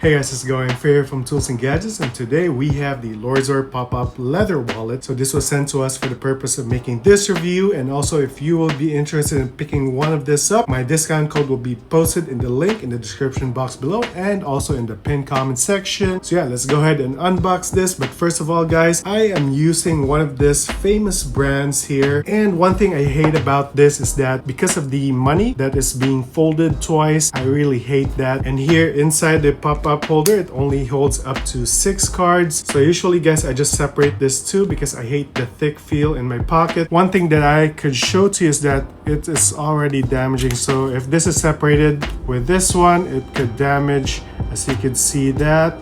Hey guys, it's going Fair from Tools and Gadgets, and today we have the Lorzor Pop-Up Leather Wallet. So this was sent to us for the purpose of making this review, and also if you will be interested in picking one of this up, my discount code will be posted in the link in the description box below and also in the pinned comment section. So yeah, let's go ahead and unbox this. But first of all guys, I am using one of this famous brands here, and one thing I hate about this is that because of the money that is being folded twice, I really hate that. And here inside the pop-up holder, it only holds up to 6 cards. So usually guys, I just separate this too because I hate the thick feel in my pocket. One thing that I could show to you is that it is already damaging. So if this is separated with this one, it could damage. As you can see that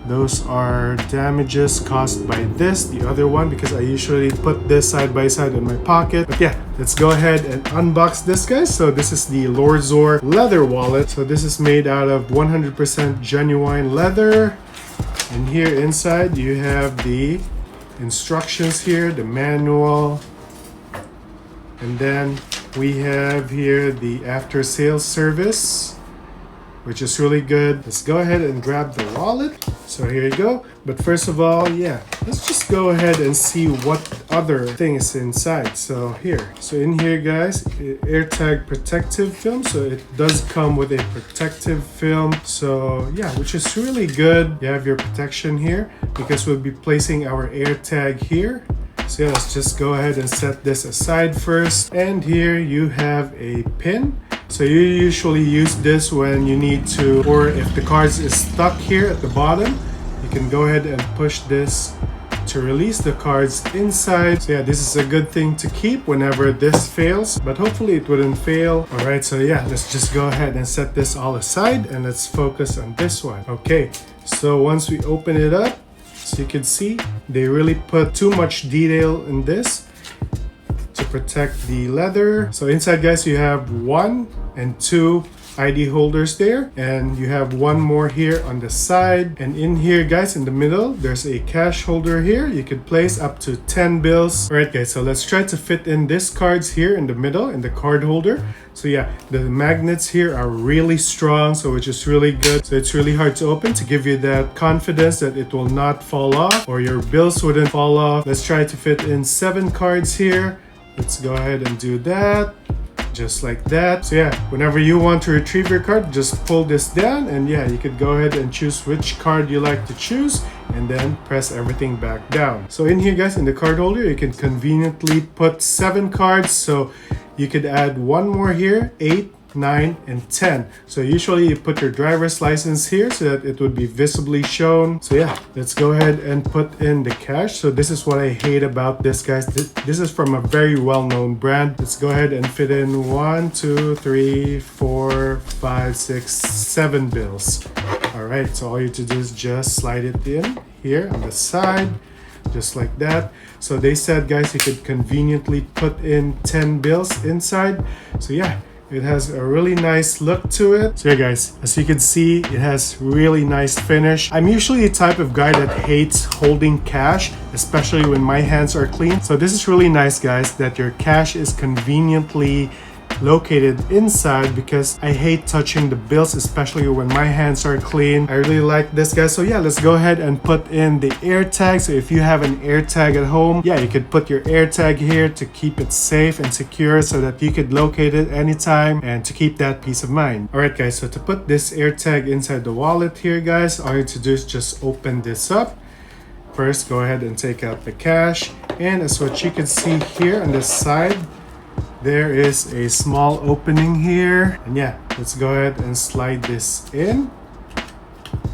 those are damages caused by this, the other one, because I usually put this side by side in my pocket. But yeah, let's go ahead and unbox this guys. So this is the Lorzor Leather Wallet. So this is made out of 100% genuine leather. And here inside you have the instructions here, the manual. And then we have here the after sales service, which is really good. Let's go ahead and grab the wallet. So here you go. But first of all, yeah, let's just go ahead and see what other things inside. So in here guys, AirTag protective film. So it does come with a protective film. So yeah, which is really good. You have your protection here because we'll be placing our AirTag here. So yeah, let's just go ahead and set this aside first. And here you have a pin. So you usually use this when you need to, or if the cards is stuck here at the bottom, you can go ahead and push this to release the cards inside. So yeah, this is a good thing to keep whenever this fails, but hopefully it wouldn't fail. All right, so yeah, let's just go ahead and set this all aside and let's focus on this one. Okay, so once we open it up, so you can see they really put too much detail in this to protect the leather. So inside guys, you have 1 and 2 ID holders there, and you have one more here on the side. And in here guys, in the middle, there's a cash holder here. You could place up to 10 bills. All right guys, so let's try to fit in this cards here in the middle in the card holder. So yeah, the magnets here are really strong, so which is really good. So it's really hard to open, to give you that confidence that it will not fall off or your bills wouldn't fall off. Let's try to fit in 7 cards here. Let's go ahead and do that. Just like that. So yeah, whenever you want to retrieve your card, just pull this down, and yeah, you could go ahead and choose which card you like to choose and then press everything back down. So in here guys, in the card holder, you can conveniently put 7 cards. So you could add one more here, 8, 9, and 10. So usually you put your driver's license here so that it would be visibly shown. So yeah, let's go ahead and put in the cash. So this is what I hate about this guys. This is from a very well-known brand. Let's go ahead and fit in 1, 2, 3, 4, 5, 6, 7 bills. All right, so all you have to do is just slide it in here on the side, just like that. So they said guys, you could conveniently put in 10 bills inside. So yeah, it has a really nice look to it. So yeah guys, as you can see, it has really nice finish. I'm usually the type of guy that hates holding cash, especially when my hands are clean. So this is really nice guys, that your cash is conveniently located inside, because I hate touching the bills, especially when my hands are clean. I really like this guys. So yeah, let's go ahead and put in the AirTag. So if you have an AirTag at home, yeah, you could put your AirTag here to keep it safe and secure so that you could locate it anytime and to keep that peace of mind. All right guys, so to put this AirTag inside the wallet here guys, all you have to do is just open this up. First, go ahead and take out the cash, and as what you can see here on the side, there is a small opening here, and yeah, let's go ahead and slide this in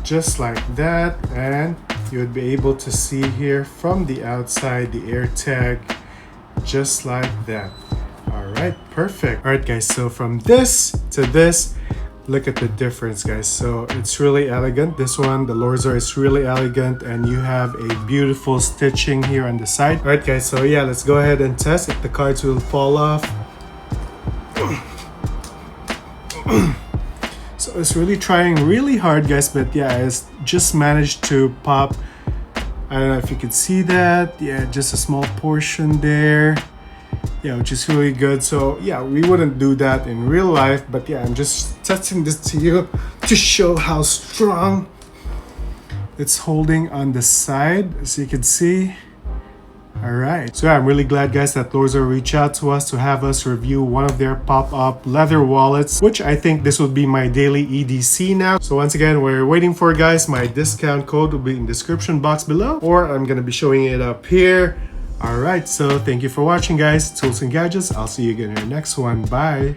just like that, and you would be able to see here from the outside the AirTag just like that. All right, perfect. All right guys, so from this to this, look at the difference guys. So it's really elegant. This one, the Lorzor, is really elegant, and you have a beautiful stitching here on the side. All right guys, so yeah, let's go ahead and test if the cards will fall off. So it's really trying really hard guys, but yeah, it's just managed to pop. I don't know if you can see that. Yeah, just a small portion there. Yeah, which is really good. So yeah, we wouldn't do that in real life, but yeah, I'm just testing this to you to show how strong it's holding on the side, as you can see. Alright, so yeah, I'm really glad guys that Lorzor reached out to us to have us review one of their pop-up leather wallets, which I think this would be my daily EDC now. So once again, we're waiting for guys, my discount code will be in the description box below, or I'm gonna be showing it up here. Alright, so thank you for watching guys, Tools and Gadgets. I'll see you again in the next one. Bye!